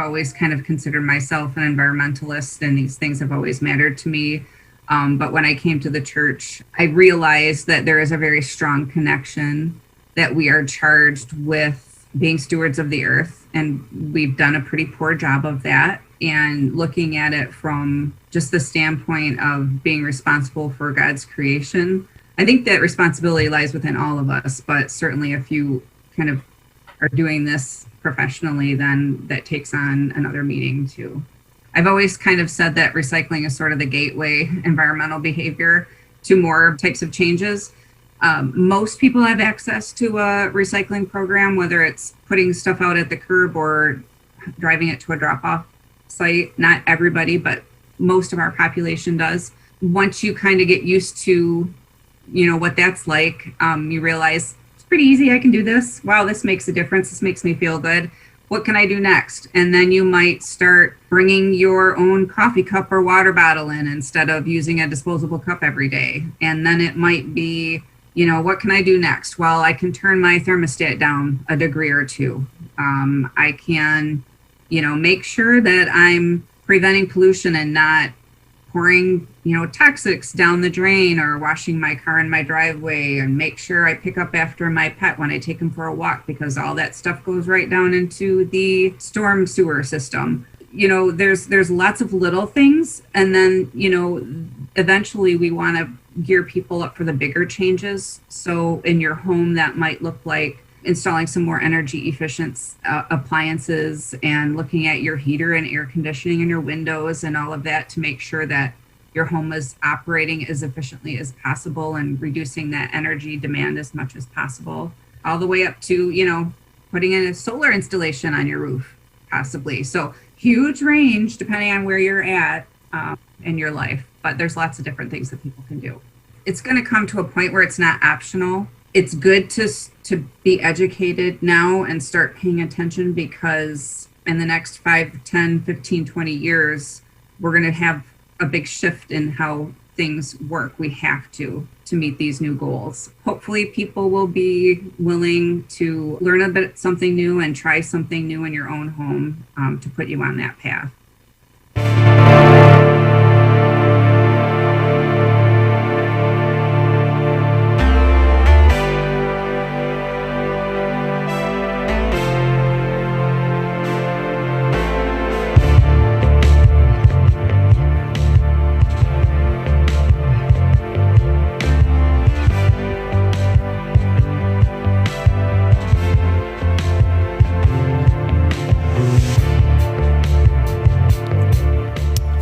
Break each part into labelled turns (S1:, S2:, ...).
S1: always kind of considered myself an environmentalist, and these things have always mattered to me. But when I came to the church, I realized that there is a very strong connection, that we are charged with being stewards of the earth. And we've done a pretty poor job of that. And looking at it from just the standpoint of being responsible for God's creation, I think that responsibility lies within all of us. But certainly if you kind of are doing this professionally, then that takes on another meaning too. I've always kind of said that recycling is sort of the gateway environmental behavior to more types of changes. Most people have access to a recycling program, whether it's putting stuff out at the curb or driving it to a drop-off site. Not everybody, but most of our population does. Once you kind of get used to, what that's like, you realize it's pretty easy. I can do this. Wow, this makes a difference. This makes me feel good. What can I do next? And then you might start bringing your own coffee cup or water bottle in instead of using a disposable cup every day. And then it might be, what can I do next? Well, I can turn my thermostat down a degree or two. I can, make sure that I'm preventing pollution and not pouring, toxics down the drain or washing my car in my driveway, and make sure I pick up after my pet when I take him for a walk, because all that stuff goes right down into the storm sewer system. There's lots of little things. And then, eventually we want to gear people up for the bigger changes. So in your home, that might look like installing some more energy efficient appliances and looking at your heater and air conditioning and your windows and all of that to make sure that your home is operating as efficiently as possible and reducing that energy demand as much as possible, all the way up to, putting in a solar installation on your roof, possibly. So huge range depending on where you're at in your life, but there's lots of different things that people can do. It's going to come to a point where it's not optional. It's good to be educated now and start paying attention, because in the next 5, 10, 15, 20 years, we're going to have a big shift in how things work. We have to meet these new goals. Hopefully people will be willing to learn something new and try something new in your own home to put you on that path.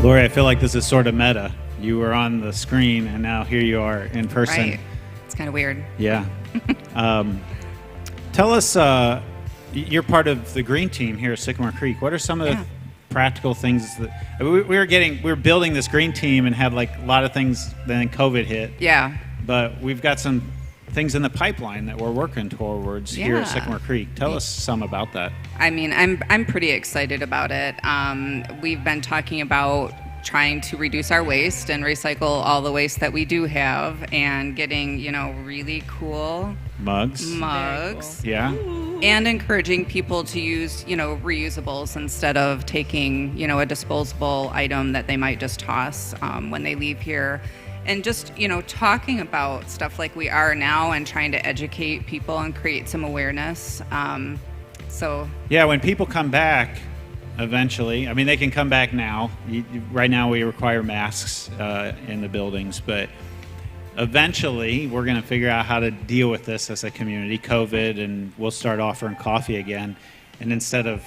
S2: Lori, I feel like this is sort of meta. You were on the screen, and now here you are in person.
S3: Right. It's kind of weird.
S2: Yeah. Tell us, you're part of the green team here at Sycamore Creek. What are some of the practical things that we were building this green team and had like a lot of things, then COVID hit.
S3: Yeah.
S2: But we've got some things in the pipeline that we're working towards here at Sycamore Creek. Tell us some about that.
S3: I mean, I'm pretty excited about it. We've been talking about trying to reduce our waste and recycle all the waste that we do have, and getting, really cool
S2: mugs.
S3: Cool.
S2: Yeah.
S3: And encouraging people to use, reusables instead of taking, a disposable item that they might just toss when they leave here. And just, talking about stuff like we are now and trying to educate people and create some awareness. Yeah,
S2: when people come back, eventually, I mean, they can come back now. Right now we require masks in the buildings, but eventually we're going to figure out how to deal with this as a community, COVID, and we'll start offering coffee again. And instead of,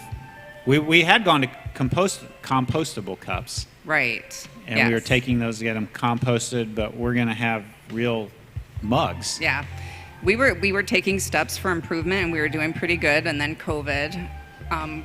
S2: we had gone to compostable cups.
S3: Right.
S2: And we were taking those to get them composted, but we're going to have real mugs.
S3: Yeah. We were taking steps for improvement, and we were doing pretty good, and then COVID.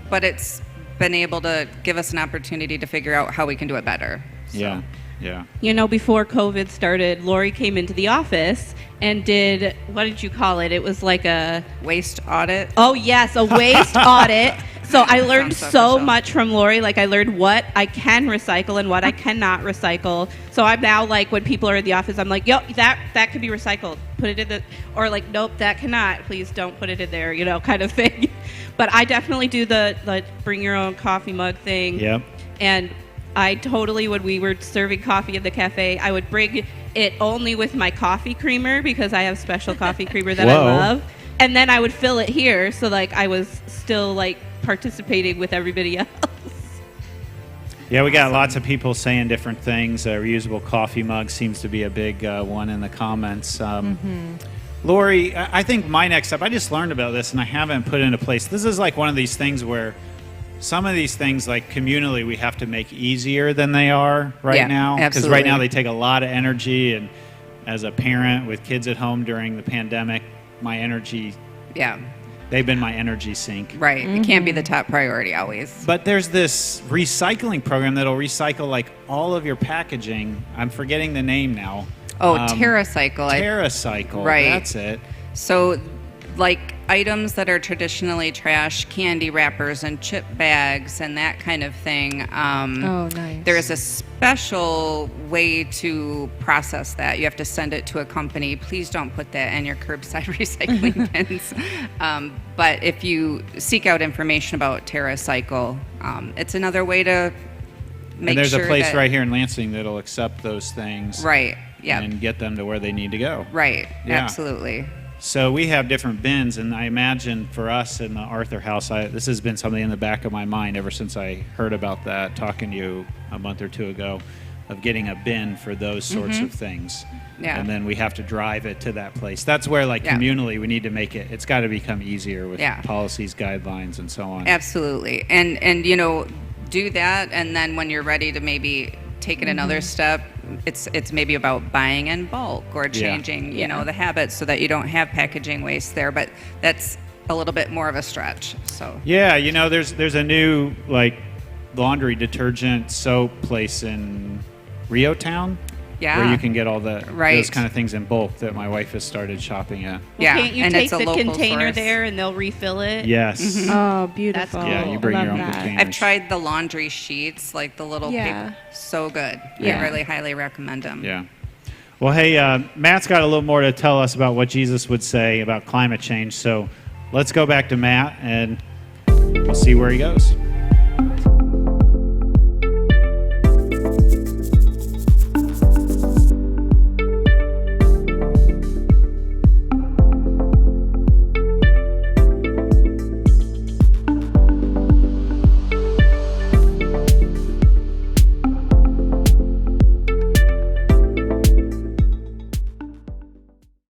S3: But it's been able to give us an opportunity to figure out how we can do it better. So.
S4: Yeah. Before COVID started, Lori came into the office and did, what did you call it? It was like a...
S3: waste audit.
S4: Oh, yes, a waste audit. So I learned so much from Lori. Like, I learned what I can recycle and what I cannot recycle. So I'm now like, when people are in the office, I'm like, that could be recycled. Put it in the, or like, nope, that cannot. Please don't put it in there, kind of thing. But I definitely do the bring your own coffee mug thing.
S2: Yep.
S4: And I totally, when we were serving coffee in the cafe, I would bring it only with my coffee creamer because I have special coffee creamer that I love. And then I would fill it here, so like I was still like participating with everybody else.
S2: Yeah, we got lots of people saying different things. Reusable coffee mug seems to be a big one in the comments. Lori, I think my next step, I just learned about this and I haven't put it into place. This is like one of these things where some of these things, like communally, we have to make easier than they are right now. Because right now they take a lot of energy. And as a parent with kids at home during the pandemic, my energy, they've been my energy sink.
S3: Right. It can't be the top priority always.
S2: But there's this recycling program that'll recycle like all of your packaging. I'm forgetting the name now.
S3: Oh, TerraCycle.
S2: TerraCycle.
S3: Right.
S2: That's it.
S3: So, like items that are traditionally trash, candy wrappers and chip bags and that kind of thing.
S5: Nice.
S3: There is a special way to process that. You have to send it to a company. Please don't put that in your curbside recycling bins. But if you seek out information about TerraCycle, it's another way to make
S2: and there's
S3: sure
S2: a place
S3: that,
S2: right here in Lansing that'll accept those things.
S3: Right. Yeah.
S2: And get them to where they need to go.
S3: Right.
S2: Yeah.
S3: Absolutely.
S2: So we have different bins, and I imagine for us in the Arthur house, this has been something in the back of my mind ever since I heard about that, talking to you a month or two ago, of getting a bin for those sorts of things.
S3: Yeah.
S2: And then we have to drive it to that place. That's where, like, communally, we need to make it, it's got to become easier with policies, guidelines, and so on.
S3: Absolutely. And do that, and then when you're ready to maybe take it another step, it's maybe about buying in bulk or changing the habits so that you don't have packaging waste there, but that's a little bit more of a stretch. So
S2: there's a new like laundry detergent soap place in Rio Town where you can get all those kind of things in bulk that my wife has started shopping at.
S4: Can't you
S3: and
S4: take
S3: it's a
S4: the
S3: local
S4: container
S3: source.
S4: there and they'll refill it?
S2: Yes.
S5: Oh, beautiful.
S4: That's
S2: Yeah, you bring
S5: Love
S2: your own
S5: that.
S2: container.
S3: I've tried the laundry sheets, like the little paper. So good.
S5: Yeah.
S3: I really highly recommend them.
S2: Yeah. Well, hey, Matt's got a little more to tell us about what Jesus would say about climate change. So let's go back to Matt and we'll see where he goes.